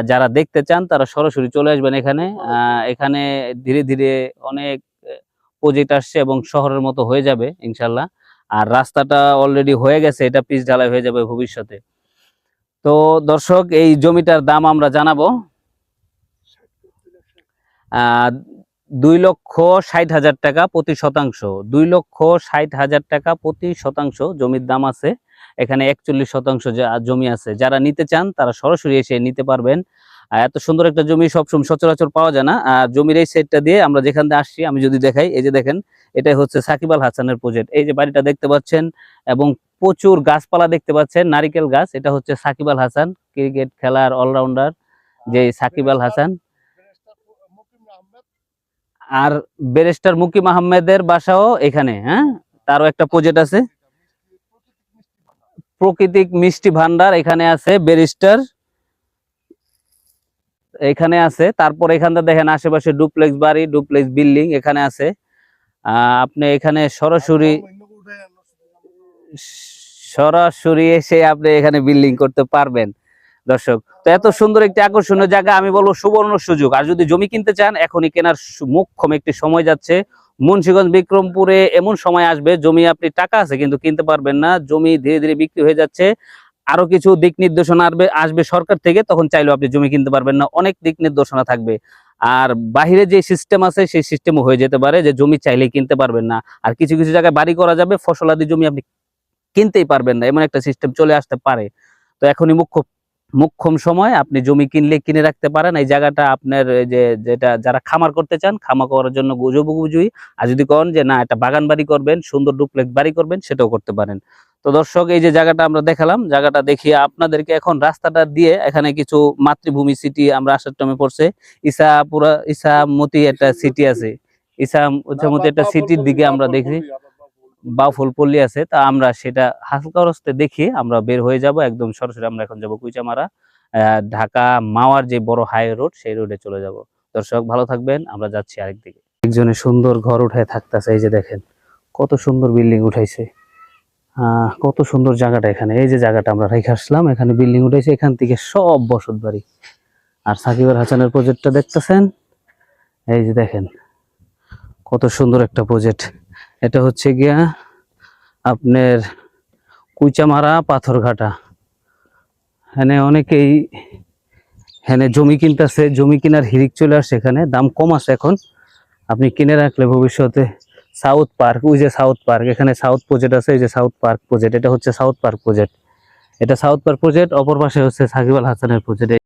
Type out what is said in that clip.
যারা দেখতে চান তারা সরাসরি চলে আসবেন এখানে। এখানে ধীরে ধীরে অনেক প্রজেক্ট আসছে এবং শহরের মতো হয়ে যাবে ইনশাল্লাহ। আর রাস্তাটা অলরেডি হয়ে গেছে, এটা পিচ ঢালাই হয়ে যাবে ভবিষ্যতে। তো দর্শক, এই জমিটার দাম আমরা জানাবো। 2,60,000 টাকা প্রতি শতাংশ। 2,60,000 টাকা প্রতি শতাংশ জমির দাম আছে। এখানে 41 শতাংশ জমি আছে। যারা নিতে চান তারা সরাসরি এসে নিতে পারবেন। এত সুন্দর একটা জমি সবসময় সচরাচর পাওয়া যায় না। আর জমির এই সাইডটা দিয়ে আমরা যেখান দিয়ে আসছি, আমি যদি দেখাই, এই যে দেখেন, এটাই হচ্ছে সাকিব আল হাসানের প্রজেক্ট। এই যে বাড়িটা দেখতে পাচ্ছেন এবং প্রচুর গাছপালা দেখতে পাচ্ছেন, নারিকেল গাছ। এটা হচ্ছে সাকিব আল হাসান, ক্রিকেট খেলার অলরাউন্ডার যে সাকিব আল হাসান। আর ব্যারিস্টার মুকিম আহমেদের বাসাও এখানে। হ্যাঁ, তারও একটা প্রজেক্ট আছে, প্রাকৃতিক মিষ্টি ভান্ডার এখানে আছে। ব্যারিস্টার এখানে আছে। তারপর এখানটা দেখেন আশেপাশে ডুপ্লেক্স বাড়ি, ডুপ্লেক্স বিল্ডিং এখানে আছে। আপনি এখানে সরাসরি এসে আপনি এখানে বিল্ডিং করতে পারবেন দর্শক। তো এত সুন্দর একটি আকর্ষণীয় জায়গা, আমি বলবো সুবর্ণ সুযোগ। আর যদি জমি কিনতে চান, এখনই কেনার মোক্ষম একটি সময় যাচ্ছে। মুন্সিগঞ্জ বিক্রমপুরে এমন সময় আসবে, জমি আপনি টাকা আছে কিন্তু কিনতে পারবেন না, জমি ধীরে ধীরে বিক্রি হয়ে যাচ্ছে। আরো কিছু দিক নির্দেশনা আসবে সরকার থেকে, তখন চাইলেও আপনি জমি কিনতে পারবেন না, অনেক দিক নির্দেশনা থাকবে। আর বাহিরে যে সিস্টেম আছে সেই সিস্টেমও হয়ে যেতে পারে যে জমি চাইলেই কিনতে পারবেন না। আর কিছু কিছু জায়গায় বাড়ি করা যাবে, ফসলাদি জমি আপনি কিনতেই পারবেন না, এমন একটা সিস্টেম চলে আসতে পারে। তো এখনই মুখ্যম সময়, আপনি জমি কিনলে কিনে রাখতে পারেন। এই জায়গাটা আপনার যেটা যারা খামার করতে চান, খামার করার জন্য উপযোগী। আর যদি করেন যে না, একটা বাগান বাড়ি করবেন, সুন্দর ডুপ্লেক্স বাড়ি করবেন, সেটাও করতে পারেন। তো দর্শক, এই যে জায়গাটা আমরা দেখালাম, জায়গাটা দেখিয়ে আপনাদেরকে এখন রাস্তাটা দিয়ে এখানে কিছু মাতৃভূমি সিটি আমরা আসার টাইমে পড়ছে, ইসামতি একটা সিটি আছে, ইসামতি একটা সিটির দিকে আমরা দেখি বাউফলপল্লী আছে। তা আমরা সেটা হালকা রাস্তায় দেখি আমরা বের হয়ে যাব একদম সরাসরি। আমরা এখন যাব কুইচামারা, ঢাকা মাওয়ার যে বড় হাই রোড, সেই রোডে চলে যাব। দর্শক ভালো থাকবেন, আমরা যাচ্ছি আরেকদিকে। একজনে সুন্দর ঘর উঠায় থাকতেছে, এই যে দেখেন কত সুন্দর বিল্ডিং উঠাইছে। কত সুন্দর জায়গাটা এখানে। এই যে জায়গাটা আমরা রেখে আসলাম, এখানে বিল্ডিং উঠাইছে, এখান থেকে সব বসত বাড়ি। আর সাকিব আল হাসানের প্রজেক্টটা দেখতেছেন, এই যে দেখেন কত সুন্দর একটা প্রজেক্ট। এটা হচ্ছে গিয়া আপনার কুইচামারা পাথরঘাটা। এখানে অনেকেই এখানে জমি কিনতেছে, জমি কেনার হিরিক চলে আসছে, এখানে দাম কম আছে এখন, আপনি কিনে রাখলে ভবিষ্যতে। সাউথ পার্ক, ওই যে সাউথ পার্ক, এখানে সাউথ প্রজেক্ট আছে, এই যে সাউথ পার্ক প্রজেক্ট, এটা হচ্ছে সাউথ পার্ক প্রজেক্ট। এটা সাউথ পার্ক প্রজেক্ট, অপর পাশে হচ্ছে সাকিব আল হাসানের প্রজেক্ট।